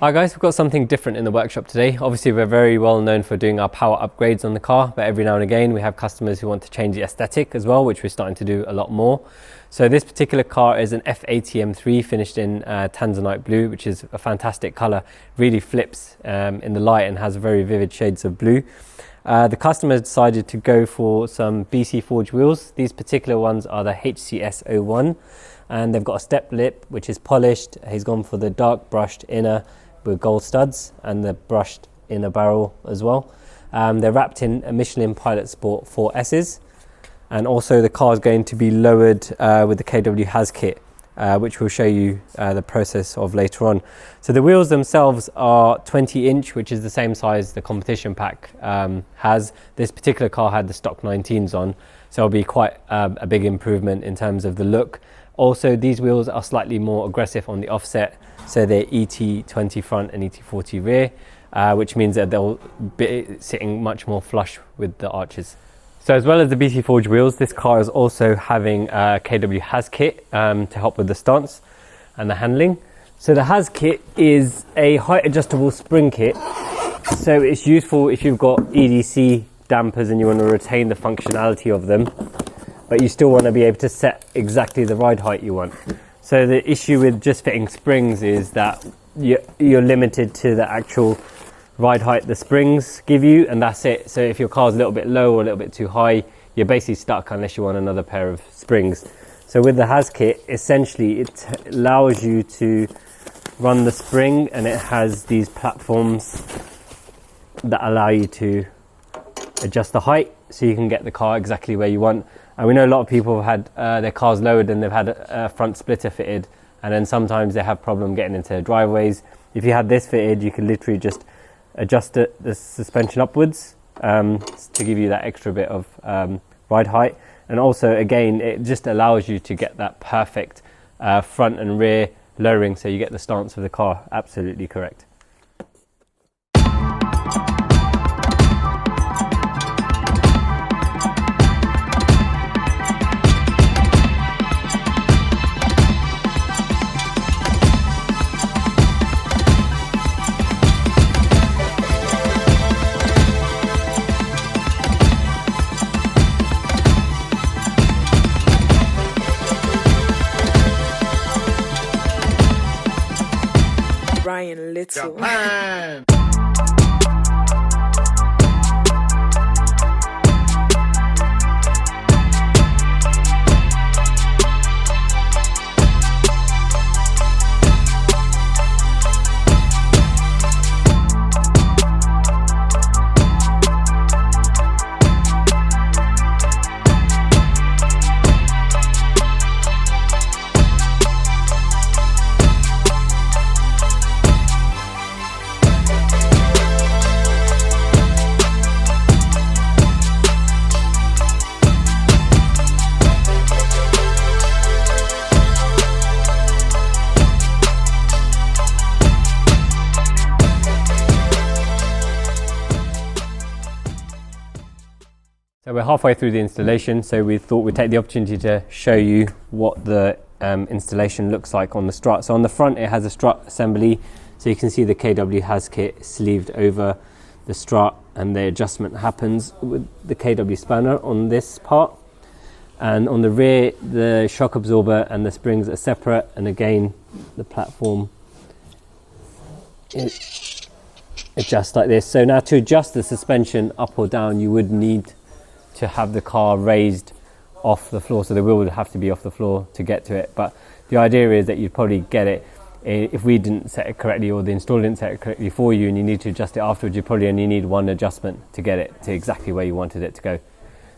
Hi guys, we've got something different in the workshop today. Obviously we're very well known for doing our power upgrades on the car, but every now and again we have customers who want to change the aesthetic as well, which we're starting to do a lot more. So this particular car is an F80 M3 finished in Tanzanite Blue, which is a fantastic colour, really flips in the light and has very vivid shades of blue. The customer decided to go for some BC Forged wheels. These particular ones are the HCS-01 and they've got a step lip which is polished. He's gone for the dark brushed inner with gold studs and the brushed inner barrel as well. They're wrapped in a Michelin Pilot Sport 4S's, and also the car is going to be lowered with the KW HAS kit, which we'll show you the process of later on. So the wheels themselves are 20 inch, which is the same size the competition pack has. This particular car had the stock 19s on, so it'll be quite a big improvement in terms of the look. Also, these wheels are slightly more aggressive on the offset, so they're ET20 front and ET40 rear, which means that they'll be sitting much more flush with the arches. So as well as the BC Forged wheels, this car is also having a KW HAS kit to help with the stance and the handling. So the HAS kit is a height adjustable spring kit, so it's useful if you've got EDC dampers and you want to retain the functionality of them, but you still want to be able to set exactly the ride height you want. So the issue with just fitting springs is that you're limited to the actual ride height the springs give you, and that's it. So if your car's a little bit low or a little bit too high, you're basically stuck unless you want another pair of springs. So with the HAS kit, essentially it allows you to run the spring, and it has these platforms that allow you to adjust the height so you can get the car exactly where you want. And we know a lot of people have had their cars lowered and they've had a front splitter fitted, and then sometimes they have problem getting into driveways. If you had this fitted, you could literally just adjust the suspension upwards to give you that extra bit of ride height. And also, again, it just allows you to get that perfect front and rear lowering, so you get the stance of the car absolutely correct. Little. So we're halfway through the installation, so we thought we'd take the opportunity to show you what the installation looks like on the strut. So on the front it has a strut assembly, so you can see the KW HAS kit sleeved over the strut, and the adjustment happens with the KW spanner on this part. And on the rear, the shock absorber and the springs are separate, and again the platform adjusts like this. So now to adjust the suspension up or down, you would need to have the car raised off the floor, so the wheel would have to be off the floor to get to it. But the idea is that you'd probably get it, if we didn't set it correctly or the installer didn't set it correctly for you and you need to adjust it afterwards, you probably only need one adjustment to get it to exactly where you wanted it to go.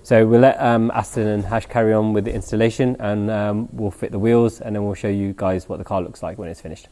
So we'll let Aston and Hash carry on with the installation, and we'll fit the wheels, and then we'll show you guys what the car looks like when it's finished.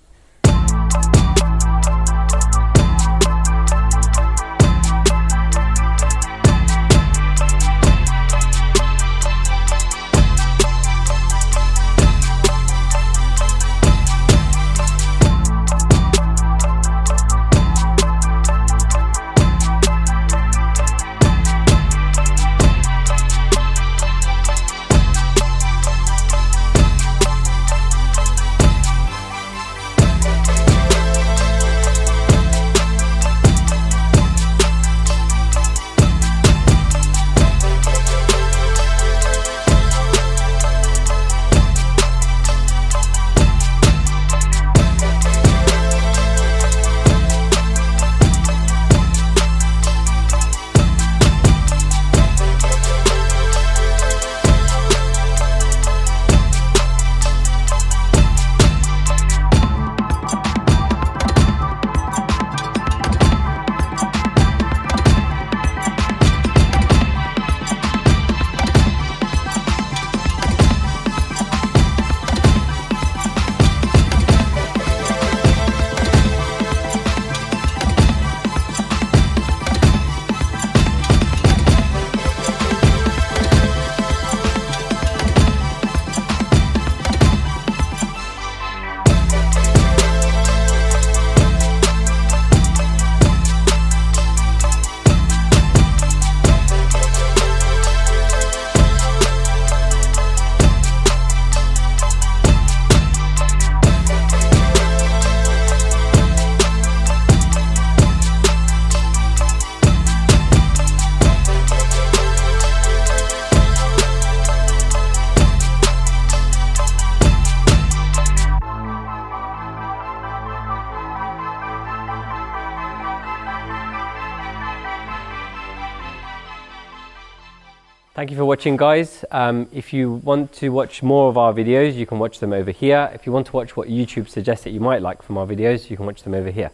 Thank you for watching, guys. If you want to watch more of our videos, you can watch them over here. If you want to watch what YouTube suggests that you might like from our videos, you can watch them over here.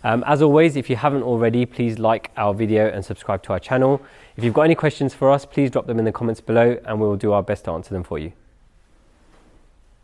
As always, if you haven't already, please like our video and subscribe to our channel. If you've got any questions for us, please drop them in the comments below and we'll do our best to answer them for you.